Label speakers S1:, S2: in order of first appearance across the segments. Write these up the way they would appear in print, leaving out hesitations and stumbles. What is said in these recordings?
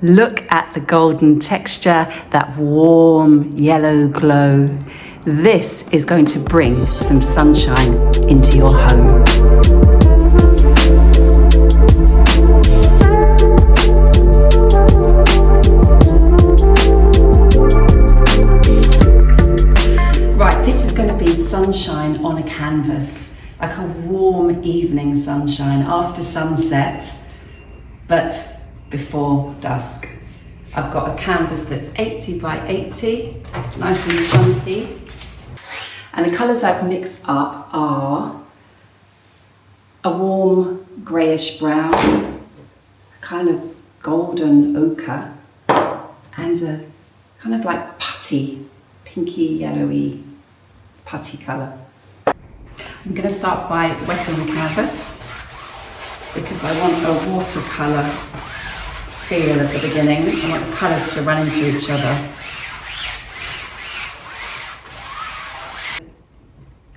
S1: Look at the golden texture, that warm yellow glow. This is going to bring some sunshine into your home. Right, this is going to be sunshine on a canvas, like a warm evening sunshine after sunset, but before dusk. I've got a canvas that's 80 by 80, nice and chunky. And the colours I've mixed up are a warm greyish brown, kind of golden ochre, and a kind of like putty, pinky yellowy putty colour. I'm going to start by wetting the canvas because I want a watercolour feel at the beginning. I want the colours to run into each other.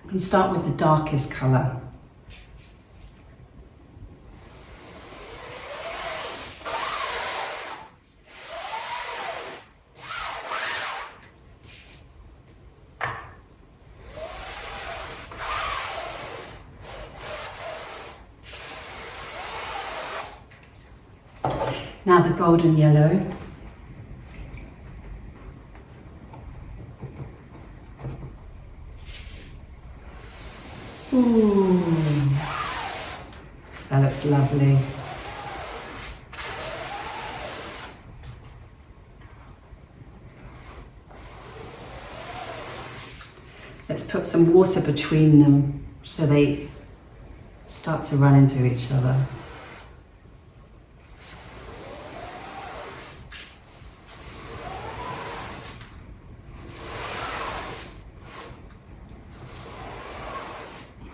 S1: I'm going to start with the darkest colour. Now the golden yellow. Ooh, that looks lovely. Let's put some water between them so they start to run into each other.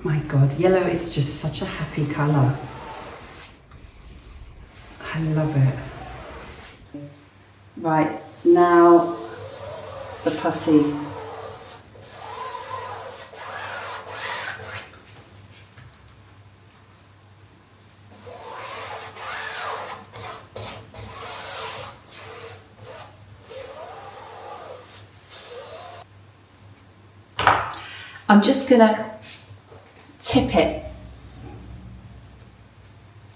S1: My God, yellow is just such a happy colour. I love it. Right, now the putty. I'm just gonna tip it,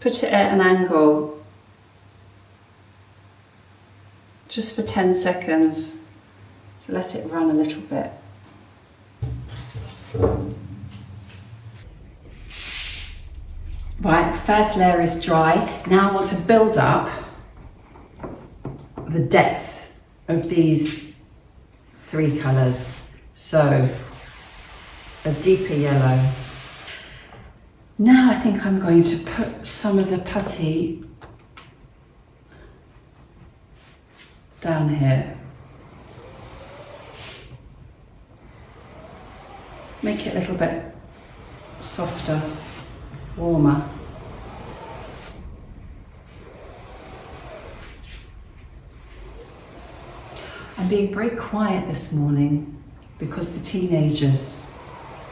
S1: put it at an angle, just for 10 seconds, to let it run a little bit. Right, first layer is dry. Now I want to build up the depth of these three colours. So, a deeper yellow. Now I think I'm going to put some of the putty down here. Make it a little bit softer, warmer. I'm being very quiet this morning because the teenagers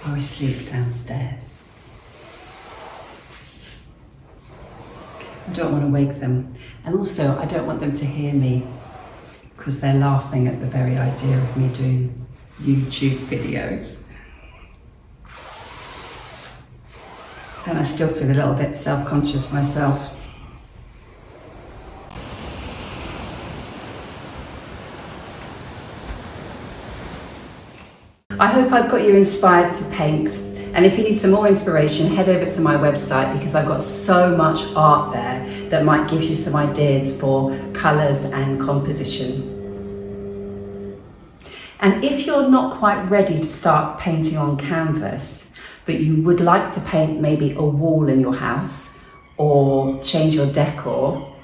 S1: are asleep downstairs. I don't want to wake them, and also I don't want them to hear me because they're laughing at the very idea of me doing YouTube videos. And I still feel a little bit self-conscious myself. I hope I've got you inspired to paint. And if you need some more inspiration, head over to my website because I've got so much art there that might give you some ideas for colours and composition. And if you're not quite ready to start painting on canvas, but you would like to paint maybe a wall in your house or change your decor,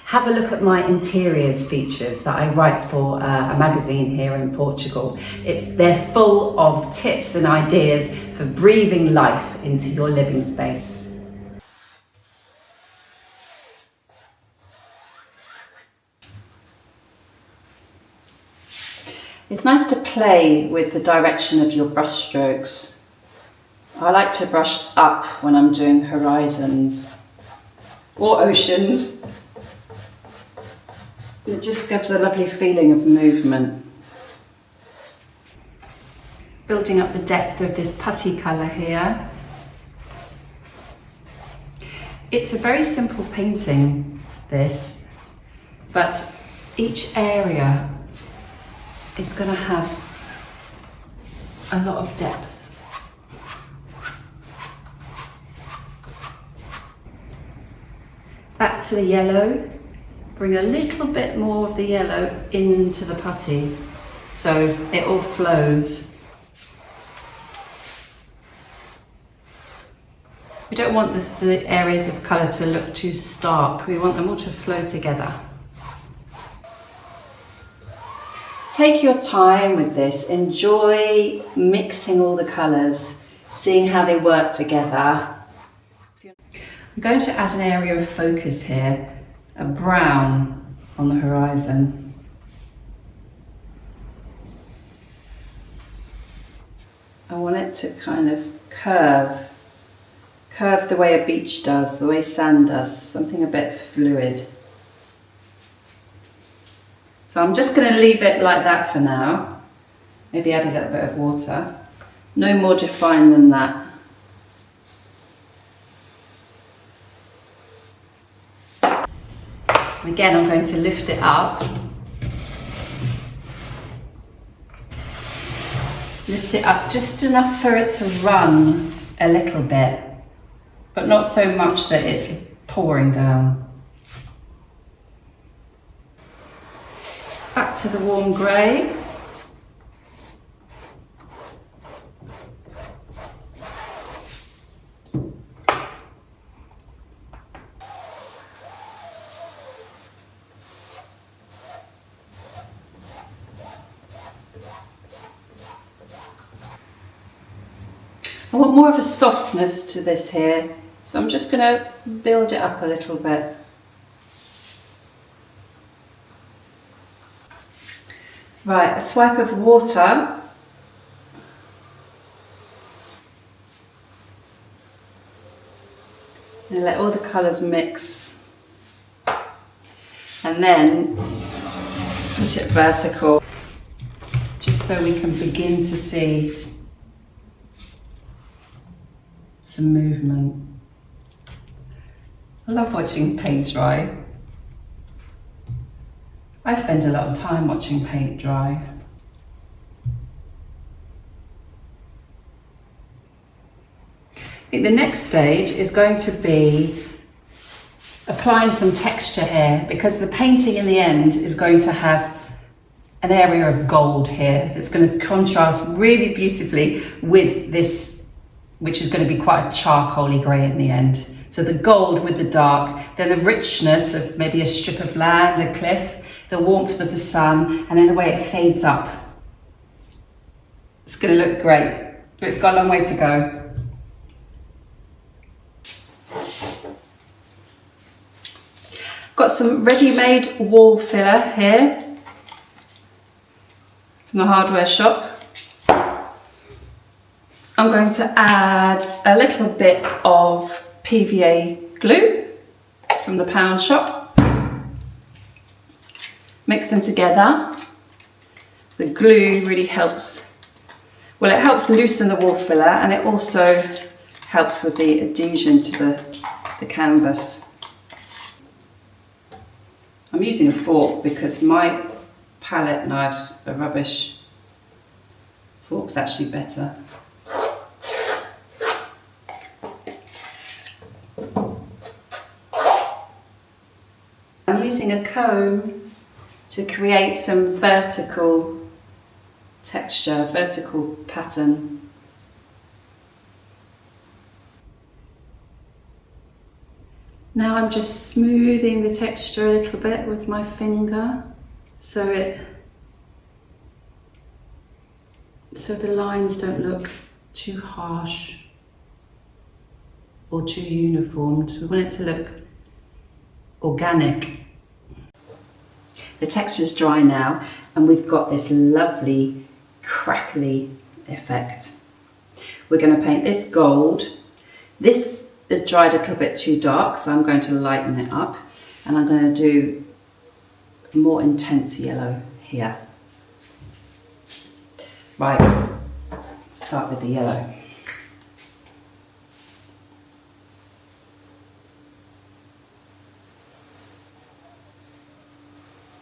S1: have a look at my interiors features that I write for a magazine here in Portugal. They're full of tips and ideas for breathing life into your living space. It's nice to play with the direction of your brush strokes. I like to brush up when I'm doing horizons or oceans. It just gives a lovely feeling of movement. Building up the depth of this putty colour here. It's a very simple painting, this, but each area is going to have a lot of depth. Back to the yellow, bring a little bit more of the yellow into the putty so it all flows. We don't want the areas of colour to look too stark, we want them all to flow together. Take your time with this, enjoy mixing all the colours, seeing how they work together. I'm going to add an area of focus here, a brown on the horizon. I want it to kind of curve the way a beach does, the way sand does, something a bit fluid. So I'm just going to leave it like that for now. Maybe add a little bit of water. No more defined than that. Again, I'm going to lift it up. Lift it up just enough for it to run a little bit, but not so much that it's pouring down. Back to the warm grey. I want more of a softness to this here, so I'm just going to build it up a little bit. Right, a swipe of water. And let all the colours mix. And then put it vertical, just so we can begin to see some movement. I love watching paint dry. I spend a lot of time watching paint dry. I think the next stage is going to be applying some texture here, because the painting in the end is going to have an area of gold here that's going to contrast really beautifully with this, which is going to be quite a charcoaly grey in the end. So the gold with the dark, then the richness of maybe a strip of land, a cliff, the warmth of the sun, and then the way it fades up. It's going to look great, but it's got a long way to go. Got some ready-made wall filler here from the hardware shop. I'm going to add a little bit of PVA glue from the pound shop. Mix them together. The glue really helps, well, it helps loosen the wall filler, and it also helps with the adhesion to the canvas. I'm using a fork because my palette knives are rubbish. Fork's actually better. I'm using a comb to create some vertical texture, vertical pattern. Now I'm just smoothing the texture a little bit with my finger so the lines don't look too harsh or too uniformed. We want it to look organic. The texture's dry now, and we've got this lovely crackly effect. We're going to paint this gold. This is dried a little bit too dark, so I'm going to lighten it up, and I'm going to do more intense yellow here. Right, start with the yellow.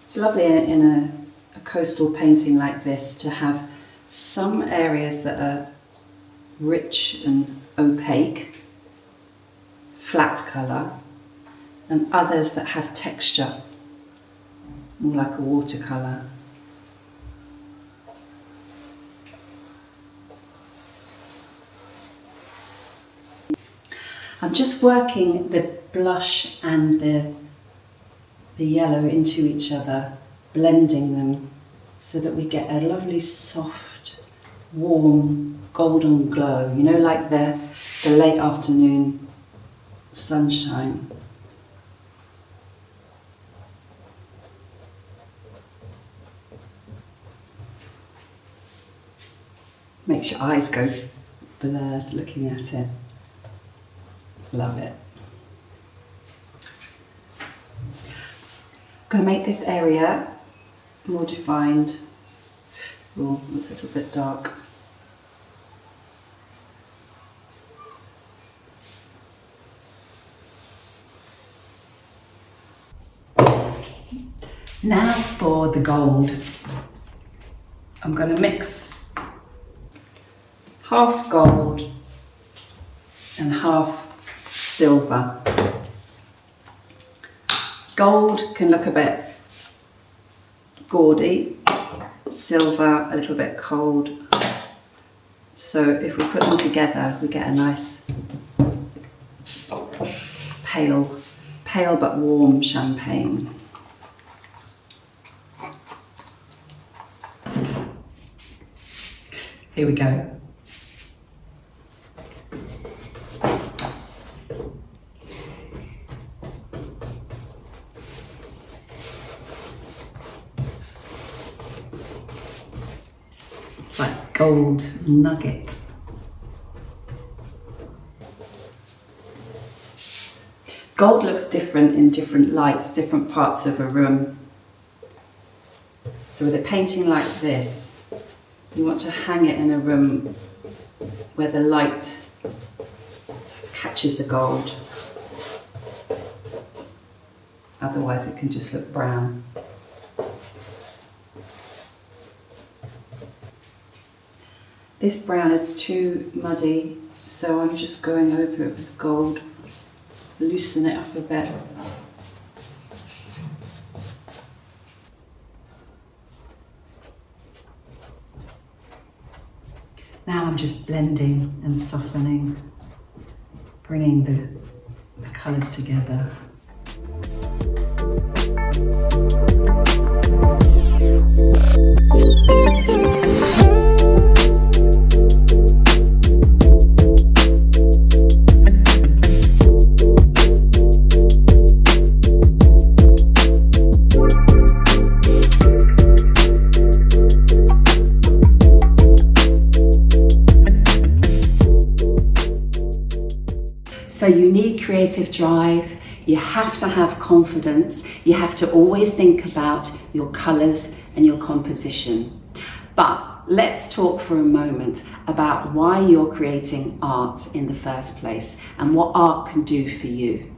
S1: It's lovely in a coastal painting like this to have some areas that are rich and opaque, flat colour, and others that have texture, more like a watercolour. I'm just working the blush and the yellow into each other, blending them so that we get a lovely soft, warm, golden glow, you know, like the late afternoon sunshine. Makes your eyes go blurred looking at it. Love it. I'm going to make this area more defined. Oh, it's a little bit dark. Now for the gold. I'm going to mix half gold and half silver. Gold can look a bit gaudy, silver a little bit cold. So if we put them together, we get a nice pale but warm champagne. Here we go. It's like gold nugget. Gold looks different in different lights, different parts of a room. So with a painting like this, you want to hang it in a room where the light catches the gold. Otherwise it can just look brown. This brown is too muddy, so I'm just going over it with gold. Loosen it up a bit. Now I'm just blending and softening, bringing the colours together. So you need creative drive, you have to have confidence, you have to always think about your colours and your composition. But let's talk for a moment about why you're creating art in the first place and what art can do for you.